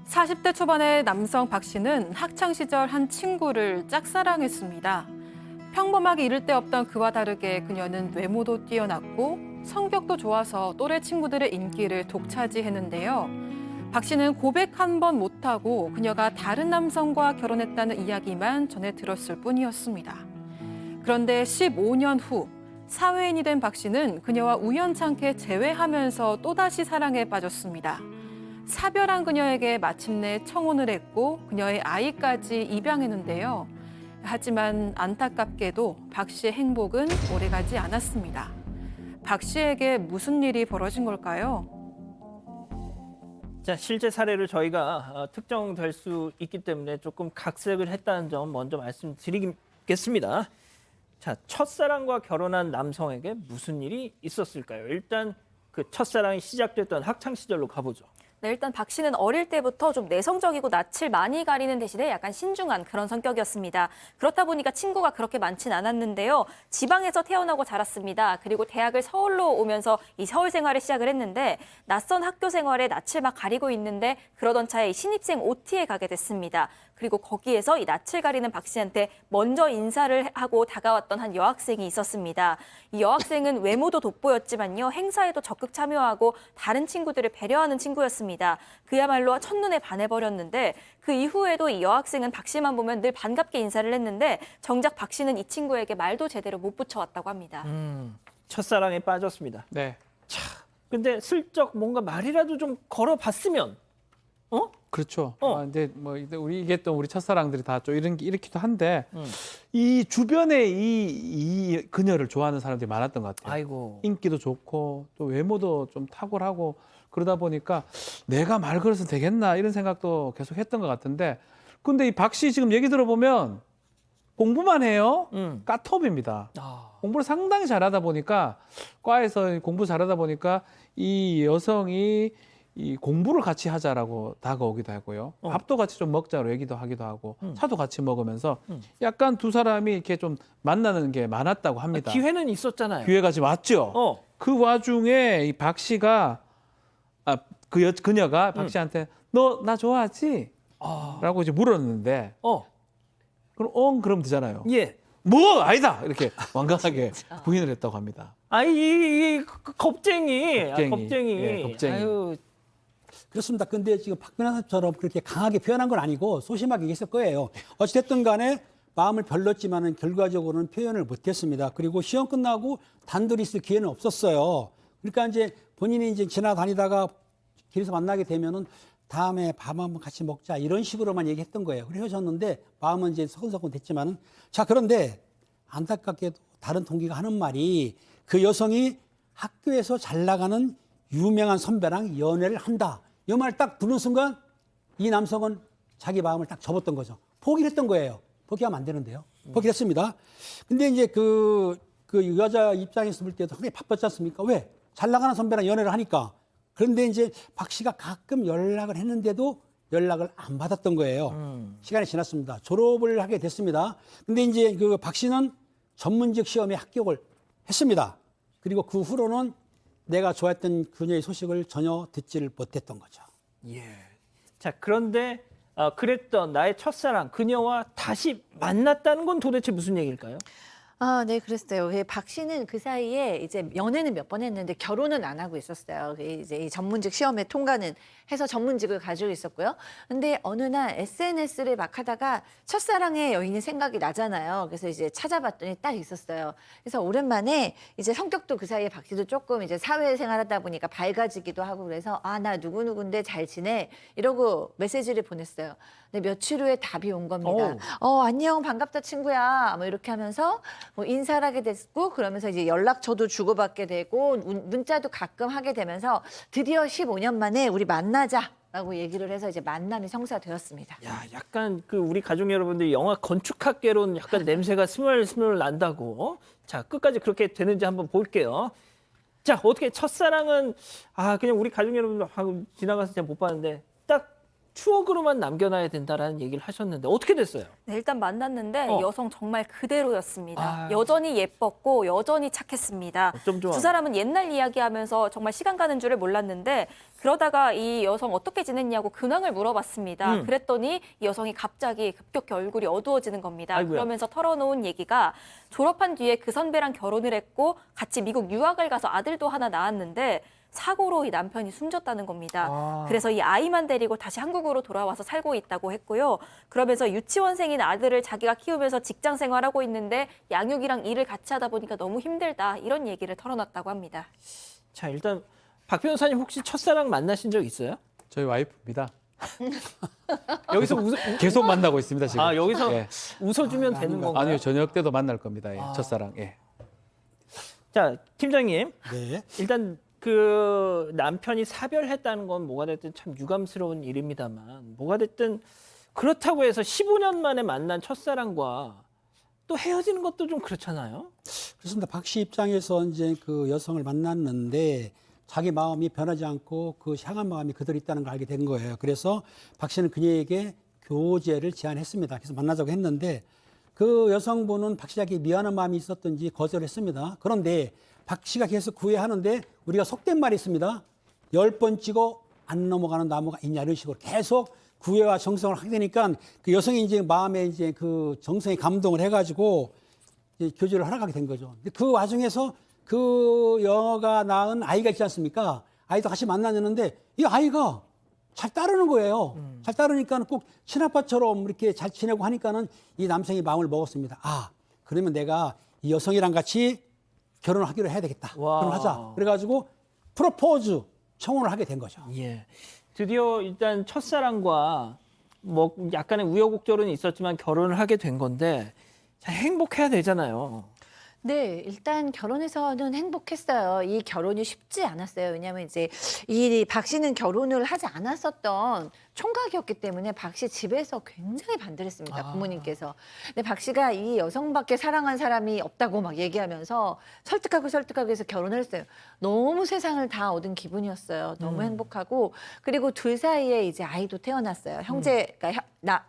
40대 초반의 남성 박 씨는 학창 시절 한 친구를 짝사랑했습니다. 평범하게 이를 데 없던 그와 다르게 그녀는 외모도 뛰어났고 성격도 좋아서 또래 친구들의 인기를 독차지했는데요. 박 씨는 고백 한 번 못하고 그녀가 다른 남성과 결혼했다는 이야기만 전해 들었을 뿐이었습니다. 그런데 15년 후 사회인이 된 박 씨는 그녀와 우연찮게 재회하면서 또다시 사랑에 빠졌습니다. 사별한 그녀에게 마침내 청혼을 했고 그녀의 아이까지 입양했는데요. 하지만 안타깝게도 박 씨의 행복은 오래가지 않았습니다. 박 씨에게 무슨 일이 벌어진 걸까요? 자, 실제 사례를 저희가 특정될 수 있기 때문에 조금 각색을 했다는 점 먼저 말씀드리겠습니다. 자, 첫사랑과 결혼한 남성에게 무슨 일이 있었을까요? 일단 그 첫사랑이 시작됐던 학창 시절로 가보죠. 네, 일단 박 씨는 어릴 때부터 좀 내성적이고 낯을 많이 가리는 대신에 약간 신중한 그런 성격이었습니다. 그렇다 보니까 친구가 그렇게 많진 않았는데요. 지방에서 태어나고 자랐습니다. 그리고 대학을 서울로 오면서 이 서울 생활을 시작을 했는데 낯선 학교 생활에 낯을 막 가리고 있는데 그러던 차에 신입생 OT에 가게 됐습니다. 그리고 거기에서 이 낯을 가리는 박 씨한테 먼저 인사를 하고 다가왔던 한 여학생이 있었습니다. 이 여학생은 외모도 돋보였지만요. 행사에도 적극 참여하고 다른 친구들을 배려하는 친구였습니다. 그야말로 첫눈에 반해버렸는데 그 이후에도 이 여학생은 박 씨만 보면 늘 반갑게 인사를 했는데 정작 박 씨는 이 친구에게 말도 제대로 못 붙여왔다고 합니다. 첫사랑에 빠졌습니다. 네. 근데 슬쩍 뭔가 말이라도 좀 걸어봤으면, 그렇죠. 어. 근데 뭐 우리 얘기했던 우리 첫사랑들이 다 좀 이렇기도 한데 이 주변에 이 그녀를 좋아하는 사람들이 많았던 것 같아요. 아이고. 인기도 좋고 또 외모도 좀 탁월하고 그러다 보니까 내가 말 걸어서 되겠나 이런 생각도 계속 했던 것 같은데 근데 이 박 씨 지금 얘기 들어보면 공부만 해요. 까톱입니다. 공부를 상당히 잘하다 보니까 과에서 공부 잘하다 보니까 이 여성이 이 공부를 같이 하자라고 다가오기도 하고요. 밥도 같이 좀 먹자로 얘기도 하기도 하고 차도 같이 먹으면서 약간 두 사람이 이렇게 좀 만나는 게 많았다고 합니다. 기회는 있었잖아요. 기회가 지금 왔죠. 그 와중에 이 박 씨가 그녀가 박 씨한테 너 나 좋아하지? 라고 이제 물었는데 그럼 그럼 되잖아요. 예. 뭐 아니다 이렇게 완강하게 부인을 했다고 합니다. 이 겁쟁이. 겁쟁이. 예, 겁쟁이. 아유, 그렇습니다. 근데 지금 박 변호사처럼 그렇게 강하게 표현한 건 아니고 소심하게 얘기했을 거예요. 어찌됐든 간에 마음을 별렀지만은 결과적으로는 표현을 못했습니다. 그리고 시험 끝나고 단둘이 있을 기회는 없었어요. 그러니까 이제 본인이 이제 지나다니다가 길에서 만나게 되면은 다음에 밥 한번 같이 먹자 이런 식으로만 얘기했던 거예요. 그래서 헤어졌는데 마음은 이제 서근서근 됐지만은 자 그런데 안타깝게도 다른 동기가 하는 말이 그 여성이 학교에서 잘 나가는 유명한 선배랑 연애를 한다. 이 말 딱 듣는 순간 이 남성은 자기 마음을 딱 접었던 거죠. 포기를 했던 거예요. 포기하면 안 되는데요. 포기를 했습니다. 근데 이제 그 여자 입장에서 볼 때도 굉장히 바빴지 않습니까? 왜? 잘 나가는 선배랑 연애를 하니까. 그런데 이제 박 씨가 가끔 연락을 했는데도 연락을 안 받았던 거예요. 시간이 지났습니다. 졸업을 하게 됐습니다. 근데 이제 그 박 씨는 전문직 시험에 합격을 했습니다. 그리고 그 후로는 내가 좋아했던 그녀의 소식을 전혀 듣지를 못했던 거죠. 예. 자, 그런데 그랬던 나의 첫사랑 그녀와 다시 만났다는 건 도대체 무슨 얘기일까요? 네, 그랬어요. 박 씨는 그 사이에 이제 연애는 몇 번 했는데 결혼은 안 하고 있었어요. 이제 이 전문직 시험에 통과는 해서 전문직을 가지고 있었고요. 근데 어느 날 SNS를 막 하다가 첫사랑의 여인이 생각이 나잖아요. 그래서 이제 찾아봤더니 딱 있었어요. 그래서 오랜만에 이제 성격도 그 사이에 박 씨도 조금 이제 사회생활 하다 보니까 밝아지기도 하고 그래서 나 누구누군데 잘 지내? 이러고 메시지를 보냈어요. 근데 며칠 후에 답이 온 겁니다. 안녕, 반갑다, 친구야. 뭐 이렇게 하면서 뭐 인사를 하게 됐고 그러면서 이제 연락처도 주고받게 되고 문자도 가끔 하게 되면서 드디어 15년 만에 우리 만나자라고 얘기를 해서 이제 만남이 성사되었습니다. 야, 약간 그 우리 가족 여러분들 영화 건축학개론 약간 냄새가 스멀스멀 난다고. 자, 끝까지 그렇게 되는지 한번 볼게요. 자, 어떻게 첫사랑은 그냥 우리 가족 여러분들 하고 지나가서 제가 못 봤는데 딱 추억으로만 남겨놔야 된다라는 얘기를 하셨는데 어떻게 됐어요? 네, 일단 만났는데 어. 여성 정말 그대로였습니다. 아. 여전히 예뻤고 여전히 착했습니다. 좀 좋아. 두 사람은 옛날 이야기하면서 정말 시간 가는 줄을 몰랐는데 그러다가 이 여성 어떻게 지냈냐고 근황을 물어봤습니다. 그랬더니 이 여성이 갑자기 급격히 얼굴이 어두워지는 겁니다. 아이고야. 그러면서 털어놓은 얘기가 졸업한 뒤에 그 선배랑 결혼을 했고 같이 미국 유학을 가서 아들도 하나 낳았는데 사고로 이 남편이 숨졌다는 겁니다. 아. 그래서 이 아이만 데리고 다시 한국으로 돌아와서 살고 있다고 했고요. 그러면서 유치원생인 아들을 자기가 키우면서 직장 생활하고 있는데 양육이랑 일을 같이 하다 보니까 너무 힘들다. 이런 얘기를 털어놨다고 합니다. 자, 일단 박 변호사님 혹시 첫사랑 만나신 적 있어요? 저희 와이프입니다. 여기서 계속 만나고 있습니다 지금. 여기서 예. 웃어주면 되는 건가요? 아니요, 저녁 때도 만날 겁니다. 예, 첫사랑. 예. 자, 팀장님. 네. 일단 그 남편이 사별했다는 건 뭐가 됐든 참 유감스러운 일입니다만 뭐가 됐든 그렇다고 해서 15년 만에 만난 첫사랑과 또 헤어지는 것도 좀 그렇잖아요. 그렇습니다. 박 씨 입장에서 이제 그 여성을 만났는데 자기 마음이 변하지 않고 그 향한 마음이 그대로 있다는 걸 알게 된 거예요. 그래서 박 씨는 그녀에게 교제를 제안했습니다. 그래서 만나자고 했는데 그 여성분은 박 씨에게 미안한 마음이 있었던지 거절했습니다. 그런데 박 씨가 계속 구애하는데 우리가 속된 말이 있습니다. 10번 찍어 안 넘어가는 나무가 있냐 이런 식으로 계속 구애와 정성을 하게 되니까 그 여성이 이제 마음에 이제 그 정성에 감동을 해가지고 이제 교제를 허락하게 된 거죠. 근데 그 와중에서 그 여가 낳은 아이가 있지 않습니까? 아이도 같이 만나는데 이 아이가 잘 따르는 거예요. 잘 따르니까 꼭 친아빠처럼 이렇게 잘 지내고 하니까는 이 남성이 마음을 먹었습니다. 아, 그러면 내가 이 여성이랑 같이 결혼을 하기로 해야 되겠다. 와. 결혼하자. 그래가지고 프로포즈 청혼을 하게 된 거죠. 예. 드디어 일단 첫사랑과 뭐 약간의 우여곡절은 있었지만 결혼을 하게 된 건데 자, 행복해야 되잖아요. 네, 일단 결혼해서는 행복했어요. 이 결혼이 쉽지 않았어요. 왜냐하면 이제 이 박 씨는 결혼을 하지 않았었던 총각이었기 때문에 박 씨 집에서 굉장히 반대를 했습니다. 부모님께서. 근데 박 씨가 이 여성밖에 사랑한 사람이 없다고 막 얘기하면서 설득하고 해서 결혼을 했어요. 너무 세상을 다 얻은 기분이었어요. 너무 행복하고 그리고 둘 사이에 이제 아이도 태어났어요. 형제가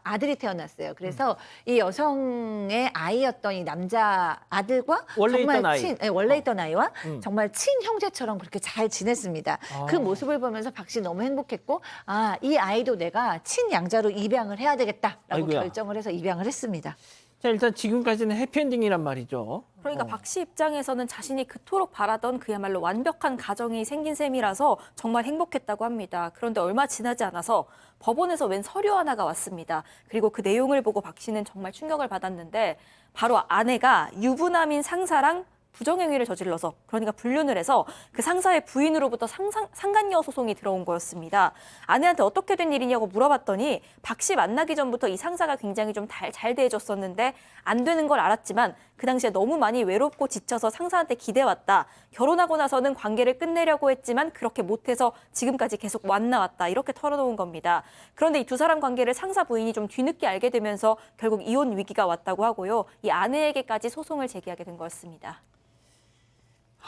아들이 태어났어요. 그래서 이 여성의 아이였던 이 남자 아들과 원래 정말 있던 아이. 친, 원래 있던 아이와 정말 친형제처럼 그렇게 잘 지냈습니다. 그 모습을 보면서 박 씨 너무 행복했고 아, 이 아이도 내가 친양자로 입양을 해야 되겠다라고 아이고야. 결정을 해서 입양을 했습니다. 자, 일단 지금까지는 해피엔딩이란 말이죠. 그러니까 박 씨 입장에서는 자신이 그토록 바라던 그야말로 완벽한 가정이 생긴 셈이라서 정말 행복했다고 합니다. 그런데 얼마 지나지 않아서 법원에서 웬 서류 하나가 왔습니다. 그리고 그 내용을 보고 박 씨는 정말 충격을 받았는데 바로 아내가 유부남인 상사랑 부정행위를 저질러서 그러니까 불륜을 해서 그 상사의 부인으로부터 상간녀 소송이 들어온 거였습니다. 아내한테 어떻게 된 일이냐고 물어봤더니 박 씨 만나기 전부터 이 상사가 굉장히 좀 잘 대해줬었는데 안 되는 걸 알았지만 그 당시에 너무 많이 외롭고 지쳐서 상사한테 기대왔다. 결혼하고 나서는 관계를 끝내려고 했지만 그렇게 못해서 지금까지 계속 왔나왔다. 이렇게 털어놓은 겁니다. 그런데 이 두 사람 관계를 상사 부인이 좀 뒤늦게 알게 되면서 결국 이혼 위기가 왔다고 하고요. 이 아내에게까지 소송을 제기하게 된 거였습니다.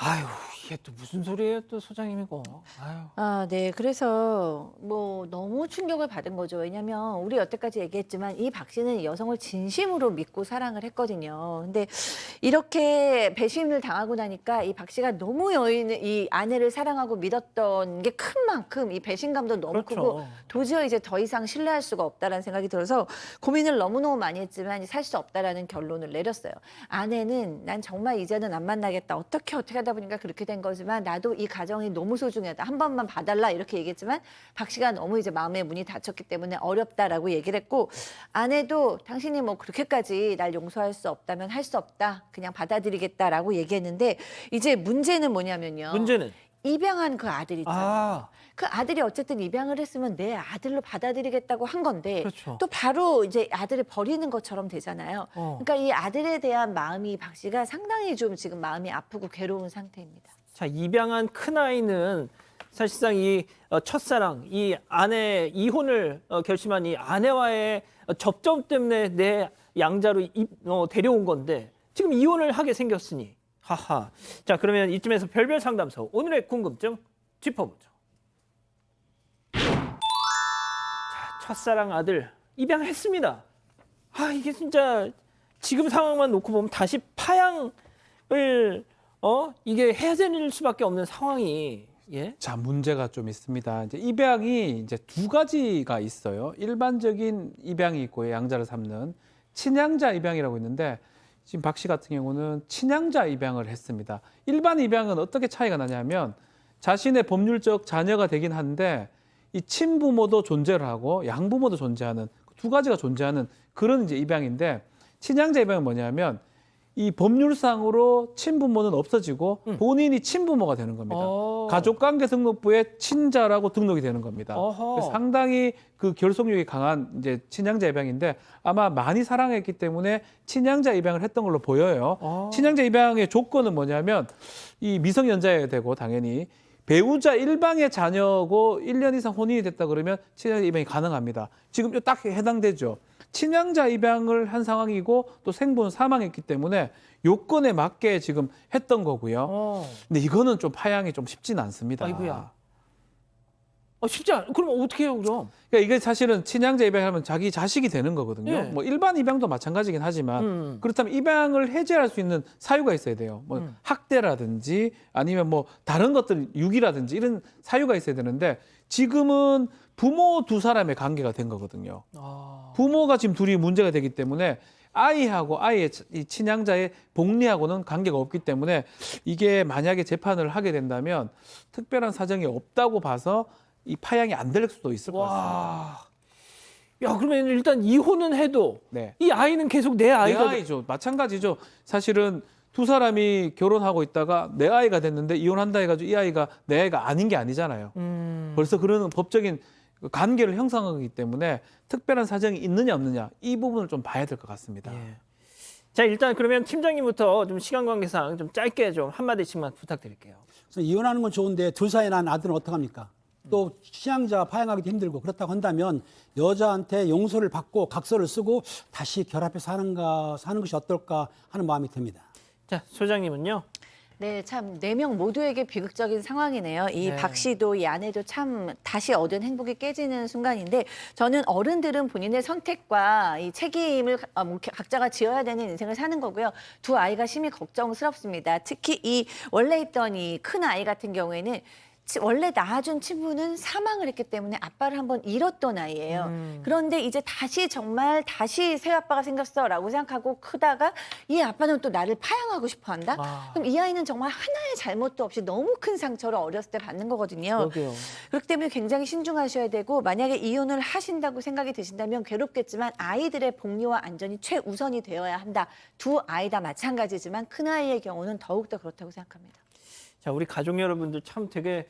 아유, 이게 또 무슨 소리예요, 또 소장님 이거. 아유. 아, 네. 그래서 뭐 너무 충격을 받은 거죠. 왜냐하면 우리 여태까지 얘기했지만 이 박 씨는 여성을 진심으로 믿고 사랑을 했거든요. 근데 이렇게 배신을 당하고 나니까 이 박 씨가 너무 이 아내를 사랑하고 믿었던 게 큰 만큼 이 배신감도 너무 그렇죠. 크고 도저히 이제 더 이상 신뢰할 수가 없다라는 생각이 들어서 고민을 너무너무 많이 했지만 살 수 없다라는 결론을 내렸어요. 아내는 난 정말 이제는 안 만나겠다. 어떻게 하다 보니까 그렇게 된 거지만 나도 이 가정이 너무 소중하다. 한 번만 봐달라 이렇게 얘기했지만 박 씨가 너무 이제 마음의 문이 닫혔기 때문에 어렵다라고 얘기를 했고 아내도 당신이 뭐 그렇게까지 날 용서할 수 없다면 할 수 없다. 그냥 받아들이겠다라고 얘기했는데 이제 문제는 뭐냐면요. 문제는 입양한 그 아들 있잖아요. 아, 그 아들이 어쨌든 입양을 했으면 내 아들로 받아들이겠다고 한 건데 그렇죠. 또 바로 이제 아들을 버리는 것처럼 되잖아요. 그러니까 이 아들에 대한 마음이 박 씨가 상당히 좀 지금 마음이 아프고 괴로운 상태입니다. 자, 입양한 큰아이는 사실상 이 첫사랑, 이 아내 이혼을 결심한 이 아내와의 접점 때문에 내 양자로 데려온 건데 지금 이혼을 하게 생겼으니 하하. 자, 그러면 이쯤에서 별별 상담소 오늘의 궁금증 짚어보죠. 자, 첫사랑 아들 입양했습니다. 아, 이게 진짜 지금 상황만 놓고 보면 다시 파양을 이게 해야 될 수밖에 없는 상황이 예? 자, 문제가 좀 있습니다. 이제 입양이 이제 두 가지가 있어요. 일반적인 입양이 있고 양자를 삼는 친양자 입양이라고 있는데 지금 박 씨 같은 경우는 친양자 입양을 했습니다. 일반 입양은 어떻게 차이가 나냐면 자신의 법률적 자녀가 되긴 한데 이 친부모도 존재를 하고 양부모도 존재하는 두 가지가 존재하는 그런 이제 입양인데 친양자 입양은 뭐냐면 이 법률상으로 친부모는 없어지고 본인이 친부모가 되는 겁니다. 가족관계 등록부에 친자라고 등록이 되는 겁니다. 그래서 상당히 그 결속력이 강한 이제 친양자 입양인데 아마 많이 사랑했기 때문에 친양자 입양을 했던 걸로 보여요. 친양자 입양의 조건은 뭐냐면 이 미성년자여야 되고 당연히 배우자 일방의 자녀고 1년 이상 혼인이 됐다 그러면 친양자 입양이 가능합니다. 지금 딱 해당되죠. 친양자 입양을 한 상황이고 또 생부는 사망했기 때문에 요건에 맞게 지금 했던 거고요. 근데 이거는 좀 파양이 좀 쉽지는 않습니다. 아이고야. 쉽지 않아. 그럼 어떻게 해요, 그럼? 그러니까 이게 사실은 친양자 입양하면 자기 자식이 되는 거거든요. 예. 뭐 일반 입양도 마찬가지긴 하지만 그렇다면 입양을 해제할 수 있는 사유가 있어야 돼요. 뭐 학대라든지 아니면 뭐 다른 것들 유기라든지 이런 사유가 있어야 되는데 지금은 부모 두 사람의 관계가 된 거거든요. 부모가 지금 둘이 문제가 되기 때문에 아이하고 아이의 이 친양자의 복리하고는 관계가 없기 때문에 이게 만약에 재판을 하게 된다면 특별한 사정이 없다고 봐서 이 파양이 안 될 수도 있을 것 같습니다. 야, 그러면 일단 이혼은 해도 네. 이 아이는 계속 내 내 아이가 아이죠. 마찬가지죠. 사실은 두 사람이 결혼하고 있다가 내 아이가 됐는데 이혼한다 해가지고 이 아이가 내 아이가 아닌 게 아니잖아요. 벌써 그런 법적인 관계를 형성하기 때문에 특별한 사정이 있느냐 없느냐 이 부분을 좀 봐야 될 것 같습니다. 예. 자, 일단 그러면 팀장님부터 좀 시간 관계상 좀 짧게 좀 한마디씩만 부탁드릴게요. 그래서 이혼하는 건 좋은데 둘 사이에 난 아들은 어떡합니까? 또 친양자 파양하기도 힘들고 그렇다고 한다면 여자한테 용서를 받고 각서를 쓰고 다시 결합해 사는 것이 어떨까 하는 마음이 듭니다. 자, 소장님은요? 네, 참 4명 모두에게 비극적인 상황이네요. 이 네. 박 씨도 이 아내도 참 다시 얻은 행복이 깨지는 순간인데 저는 어른들은 본인의 선택과 이 책임을 각자가 지어야 되는 인생을 사는 거고요. 두 아이가 심히 걱정스럽습니다. 특히 이 원래 있던 이 큰 아이 같은 경우에는 원래 낳아준 친부는 사망을 했기 때문에 아빠를 한번 잃었던 아이예요. 그런데 이제 다시 정말 다시 새 아빠가 생겼어라고 생각하고 크다가 이 아빠는 또 나를 파양하고 싶어 한다? 그럼 이 아이는 정말 하나의 잘못도 없이 너무 큰 상처를 어렸을 때 받는 거거든요. 그러게요. 그렇기 때문에 굉장히 신중하셔야 되고 만약에 이혼을 하신다고 생각이 드신다면 괴롭겠지만 아이들의 복리와 안전이 최우선이 되어야 한다. 두 아이 다 마찬가지지만 큰아이의 경우는 더욱더 그렇다고 생각합니다. 자, 우리 가족 여러분들 참 되게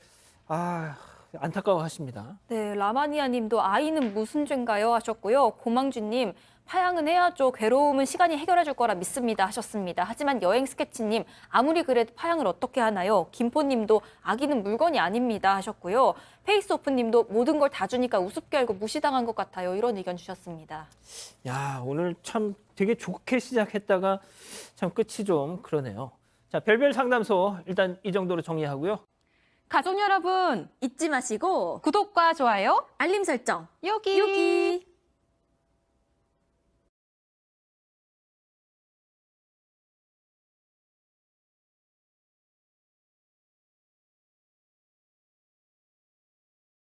안타까워하십니다. 네, 라마니아 님도 아이는 무슨 죄인가요? 하셨고요. 고망주님, 파양은 해야죠. 괴로움은 시간이 해결해 줄 거라 믿습니다. 하셨습니다. 하지만 여행 스케치님, 아무리 그래도 파양을 어떻게 하나요? 김포 님도 아기는 물건이 아닙니다. 하셨고요. 페이스오프 님도 모든 걸 다 주니까 우습게 알고 무시당한 것 같아요. 이런 의견 주셨습니다. 야, 오늘 참 되게 좋게 시작했다가 참 끝이 좀 그러네요. 자, 별별 상담소 일단 이 정도로 정리하고요. 가족 여러분, 잊지 마시고 구독과 좋아요 알림 설정 여기.